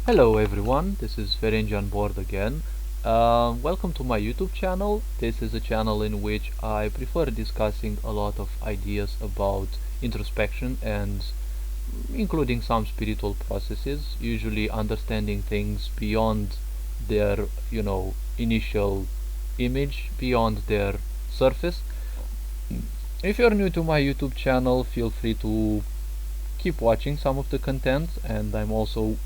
Hello everyone, this is Ferenj on board again. Welcome to my YouTube channel. This is a channel in which I prefer discussing a lot of ideas about introspection and including some spiritual processes, usually understanding things beyond their, initial image, beyond their surface. If you're new to my YouTube channel, feel free to keep watching some of the content, and I'm also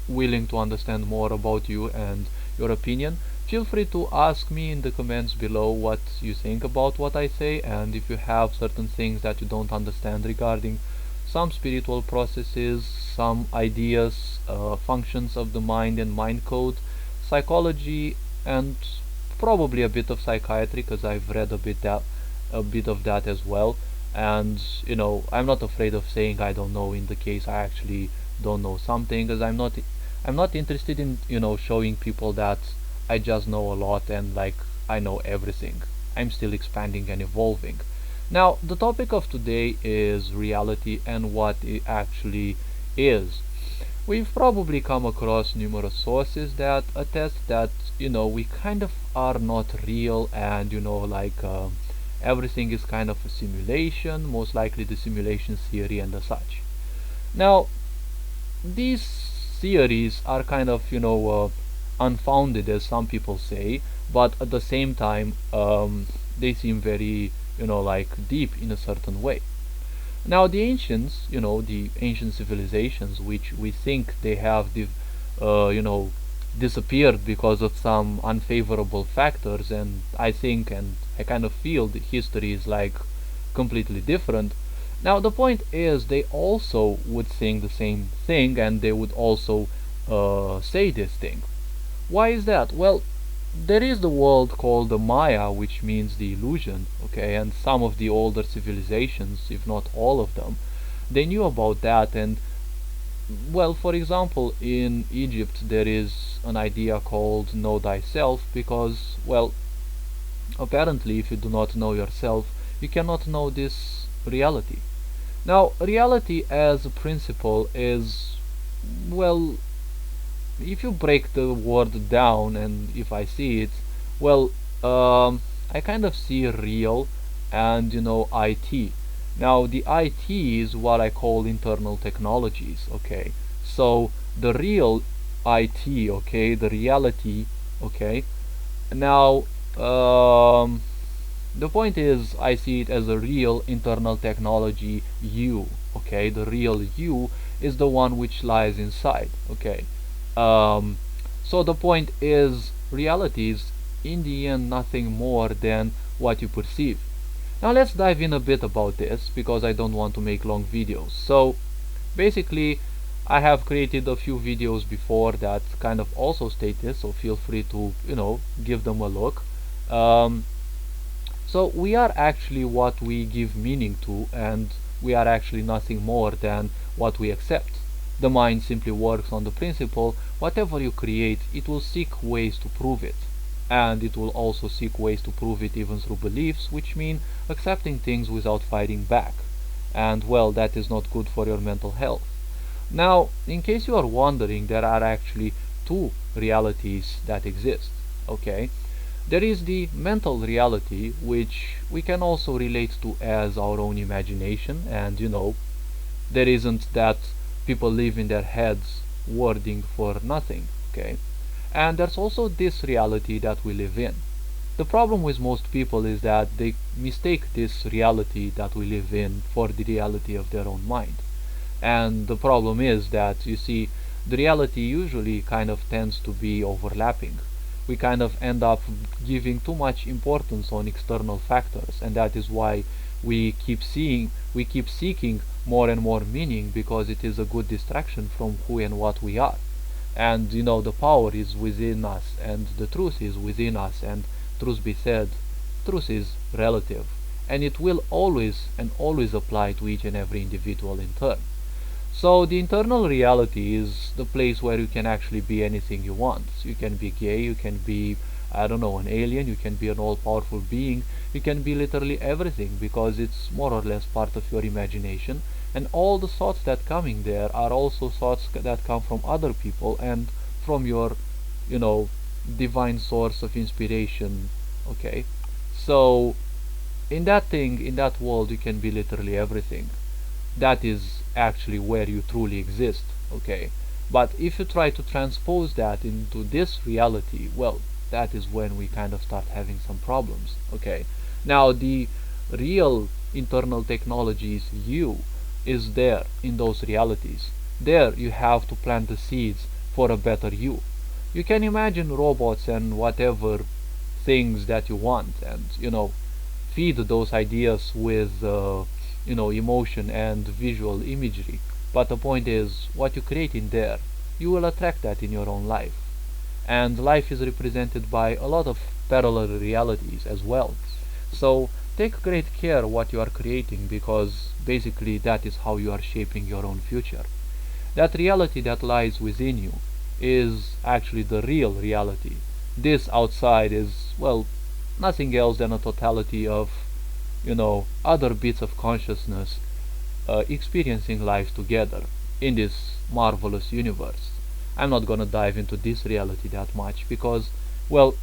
willing to understand more about you and your opinion. Feel free to ask me in the comments below what you think about what I say, and if you have certain things that you don't understand regarding some spiritual processes, some ideas, functions of the mind and mind code, psychology, and probably a bit of psychiatry, because I've read a bit of that as well. And I'm not afraid of saying I don't know in the case I actually don't know something, because I'm not interested in showing people that I just know a lot and like I know everything. I'm still expanding and evolving. Now, the topic of today is reality and what it actually is. We've probably come across numerous sources that attest that we kind of are not real, and everything is kind of a simulation, most likely the simulation theory and the such. Now, these theories are kind of unfounded, as some people say, but at the same time they seem very deep in a certain way. Now, the ancients, the ancient civilizations, which we think they have disappeared because of some unfavorable factors, and I think and I kind of feel the history is like completely different. Now, the point is, they also would think the same thing, and they would also say this thing. Why is that? Well, there is the world called the Maya, which means the illusion, okay, and some of the older civilizations, if not all of them, they knew about that. And well, for example, in Egypt there is an idea called know thyself, because, well, apparently if you do not know yourself, you cannot know this reality. Now, reality as a principle is, well, if you break the word down and if I see it, well, I kind of see real and IT. Now, the IT is what I call internal technologies, okay? So, the real IT, okay, the reality, okay? Now, the point is, I see it as a real internal technology you, okay? The real you is the one which lies inside, okay? um, so the point is, reality is in the end nothing more than what you perceive. Now let's dive in a bit about this, because I don't want to make long videos. So basically, I have created a few videos before that kind of also state this, so feel free to give them a look. um, so we are actually what we give meaning to, and we are actually nothing more than what we accept. The mind simply works on the principle, whatever you create, it will seek ways to prove it. And it will also seek ways to prove it even through beliefs, which mean accepting things without fighting back. And well, that is not good for your mental health. Now, in case you are wondering, there are actually two realities that exist. Okay? There is the mental reality, which we can also relate to as our own imagination, and there isn't that people live in their heads wording for nothing, okay? And there's also this reality that we live in. The problem with most people is that they mistake this reality that we live in for the reality of their own mind. And the problem is that, you see, the reality usually kind of tends to be overlapping. We kind of end up giving too much importance on external factors, and that is why we keep seeking more and more meaning, because it is a good distraction from who and what we are. And the power is within us, and the truth is within us, and truth be said, truth is relative, and it will always and always apply to each and every individual in turn. So the internal reality is the place where you can actually be anything you want. You can be gay, you can be, I don't know, an alien, you can be an all-powerful being, you can be literally everything, because it's more or less part of your imagination, and all the thoughts that coming there are also thoughts that come from other people and from your, you know, divine source of inspiration. Okay, so in that thing, in that world, you can be literally everything. That is actually where you truly exist. Okay, but if you try to transpose that into this reality, well, that is when we kind of start having some problems. Okay, now the real internal technologies you is there in those realities. There you have to plant the seeds for a better you. You can imagine robots and whatever things that you want, and feed those ideas with emotion and visual imagery. But the point is, what you create in there, you will attract that in your own life. And life is represented by a lot of parallel realities as well. So take great care what you are creating, because basically that is how you are shaping your own future. That reality that lies within you is actually the real reality. This outside is, well, nothing else than a totality of, other bits of consciousness experiencing life together in this marvelous universe. I'm not gonna dive into this reality that much because, well,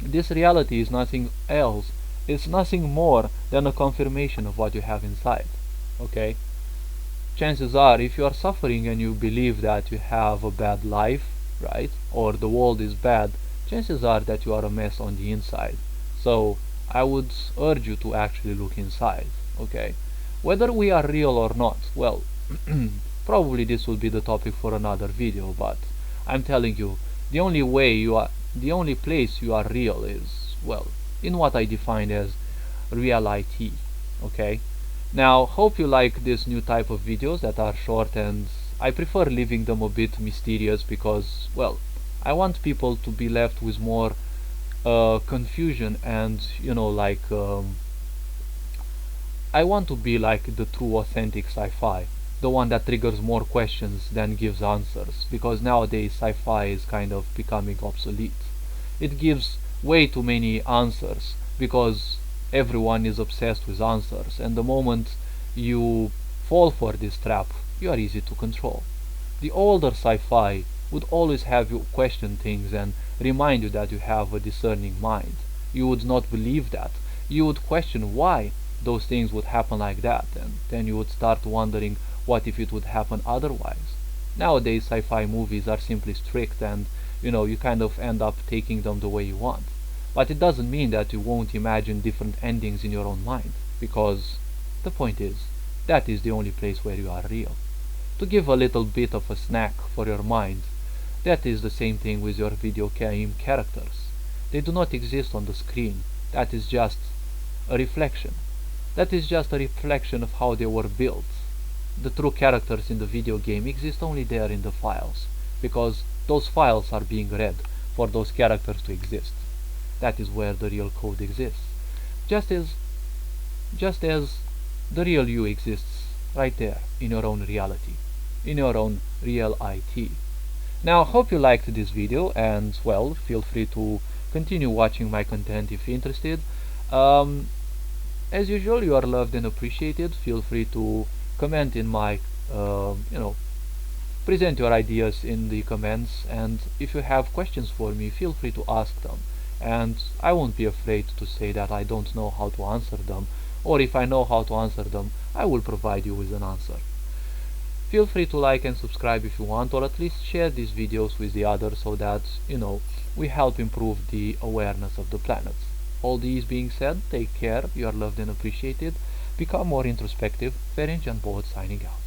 this reality is nothing else. It's nothing more than a confirmation of what you have inside. Okay? Chances are, if you are suffering and you believe that you have a bad life, right, or the world is bad, chances are that you are a mess on the inside. So I would urge you to actually look inside. Okay? Whether we are real or not, well, probably this will be the topic for another video, but I'm telling you, the only place you are real is, well, in what I define as real IT. Okay? Now, hope you like this new type of videos that are short, and I prefer leaving them a bit mysterious because, well, I want people to be left with more confusion and, I want to be like the true authentic sci-fi, the one that triggers more questions than gives answers, because nowadays sci-fi is kind of becoming obsolete. It gives way too many answers because everyone is obsessed with answers, and the moment you fall for this trap, you are easy to control. The older sci-fi would always have you question things and remind you that you have a discerning mind. You would not believe that. You would question why those things would happen like that, and then you would start wondering what if it would happen otherwise. Nowadays sci-fi movies are simply strict, and you kind of end up taking them the way you want. But it doesn't mean that you won't imagine different endings in your own mind, because the point is, that is the only place where you are real. To give a little bit of a snack for your mind, that is the same thing with your video game characters. They do not exist on the screen. That is just a reflection. That is just a reflection of how they were built. The true characters in the video game exist only there in the files, because those files are being read for those characters to exist. That is where the real code exists. Just as the real you exists right there in your own reality, in your own real IT. Now, hope you liked this video, and well, feel free to continue watching my content if you're interested. As usual, you are loved and appreciated. Feel free to comment in my, present your ideas in the comments, and if you have questions for me, feel free to ask them. And I won't be afraid to say that I don't know how to answer them, or if I know how to answer them, I will provide you with an answer. Feel free to like and subscribe if you want, or at least share these videos with the others so that, we help improve the awareness of the planet. All these being said, take care, you are loved and appreciated. Become more introspective. Ferenc Jan Bolt signing out.